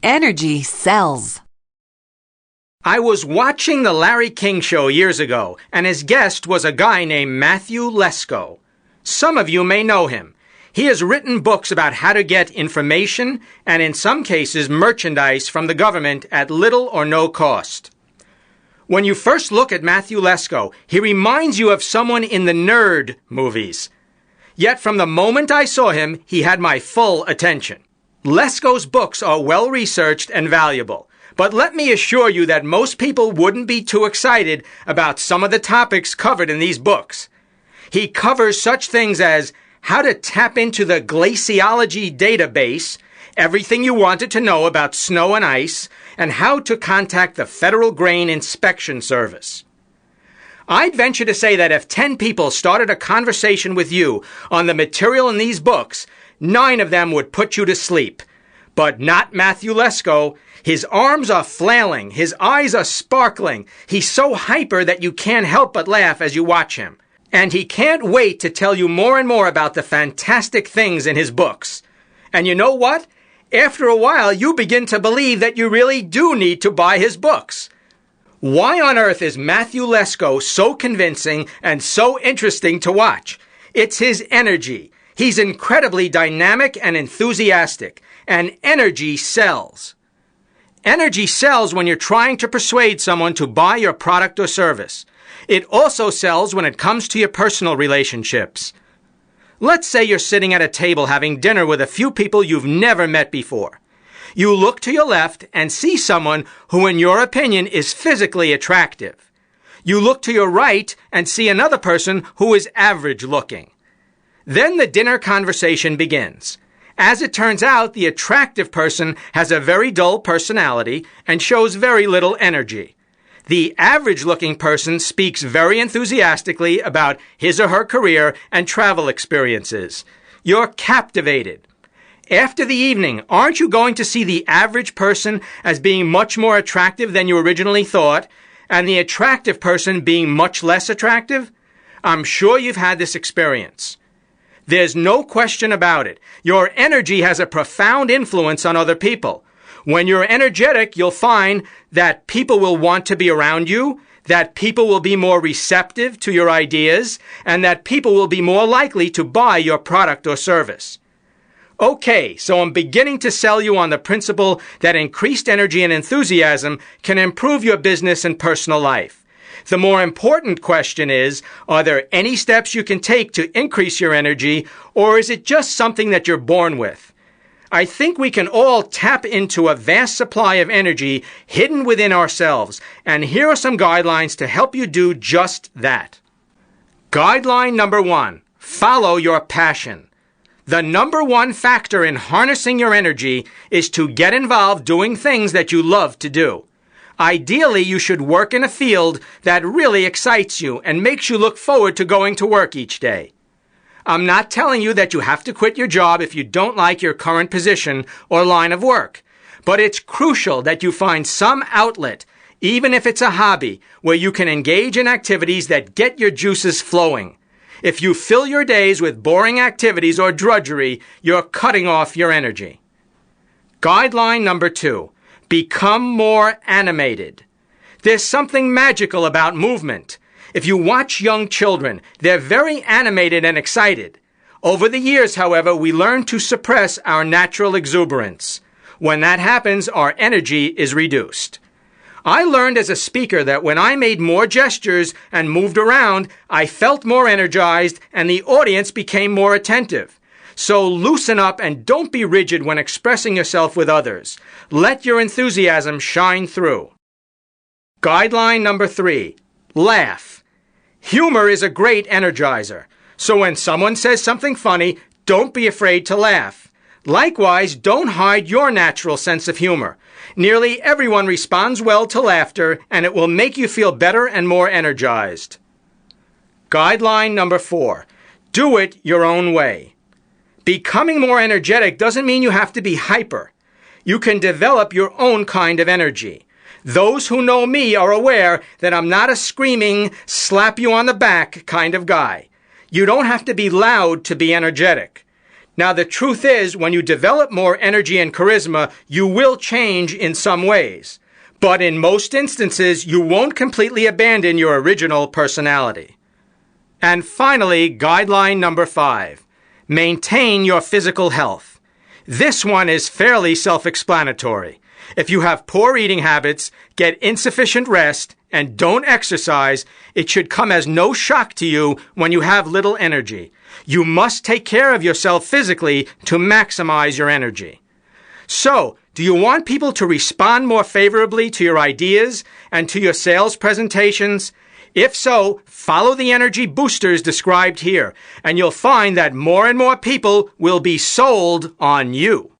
Energy sells. I was watching the Larry King Show years ago, and his guest was a guy named Matthew Lesko. Some of you may know him. He has written books about how to get information and, in some cases, merchandise from the government at little or no cost. When you first look at Matthew Lesko, he reminds you of someone in the nerd movies. Yet from the moment I saw him, he had my full attention. Lesko's books are well-researched and valuable, but let me assure you that most people wouldn't be too excited about some of the topics covered in these books. He covers such things as how to tap into the glaciology database, everything you wanted to know about snow and ice, and how to contact the Federal Grain Inspection Service. I'd venture to say that if 10 people started a conversation with you on the material in these books, 9 of them would put you to sleep. But not Matthew Lesko. His arms are flailing. His eyes are sparkling. He's so hyper that you can't help but laugh as you watch him. And he can't wait to tell you more and more about the fantastic things in his books. And you know what? After a while, you begin to believe that you really do need to buy his books. Why on earth is Matthew Lesko so convincing and so interesting to watch? It's his energy. He's incredibly dynamic and enthusiastic, and energy sells. Energy sells when you're trying to persuade someone to buy your product or service. It also sells when it comes to your personal relationships. Let's say you're sitting at a table having dinner with a few people you've never met before. You look to your left and see someone who, in your opinion, is physically attractive. You look to your right and see another person who is average looking. Then the dinner conversation begins. As it turns out, the attractive person has a very dull personality and shows very little energy. The average-looking person speaks very enthusiastically about his or her career and travel experiences. You're captivated. After the evening, aren't you going to see the average person as being much more attractive than you originally thought, and the attractive person being much less attractive? I'm sure you've had this experience. There's no question about it. Your energy has a profound influence on other people. When you're energetic, you'll find that people will want to be around you, that people will be more receptive to your ideas, and that people will be more likely to buy your product or service. Okay, so I'm beginning to sell you on the principle that increased energy and enthusiasm can improve your business and personal life. The more important question is, are there any steps you can take to increase your energy, or is it just something that you're born with? I think we can all tap into a vast supply of energy hidden within ourselves, and here are some guidelines to help you do just that. Guideline number 1, follow your passion. The number 1 factor in harnessing your energy is to get involved doing things that you love to do. Ideally, you should work in a field that really excites you and makes you look forward to going to work each day. I'm not telling you that you have to quit your job if you don't like your current position or line of work, but it's crucial that you find some outlet, even if it's a hobby, where you can engage in activities that get your juices flowing. If you fill your days with boring activities or drudgery, you're cutting off your energy. Guideline number 2. Become more animated. There's something magical about movement. If you watch young children, they're very animated and excited. Over the years, however, we learn to suppress our natural exuberance. When that happens, our energy is reduced. I learned as a speaker that when I made more gestures and moved around, I felt more energized and the audience became more attentive. So loosen up and don't be rigid when expressing yourself with others. Let your enthusiasm shine through. Guideline number 3, laugh. Humor is a great energizer. So when someone says something funny, don't be afraid to laugh. Likewise, don't hide your natural sense of humor. Nearly everyone responds well to laughter, and it will make you feel better and more energized. Guideline number 4, do it your own way. Becoming more energetic doesn't mean you have to be hyper. You can develop your own kind of energy. Those who know me are aware that I'm not a screaming, slap you on the back kind of guy. You don't have to be loud to be energetic. Now, the truth is, when you develop more energy and charisma, you will change in some ways. But in most instances, you won't completely abandon your original personality. And finally, guideline number 5. Maintain your physical health. This one is fairly self-explanatory. If you have poor eating habits, get insufficient rest, and don't exercise, it should come as no shock to you when you have little energy. You must take care of yourself physically to maximize your energy. So, do you want people to respond more favorably to your ideas and to your sales presentations? If so, follow the energy boosters described here, and you'll find that more and more people will be sold on you.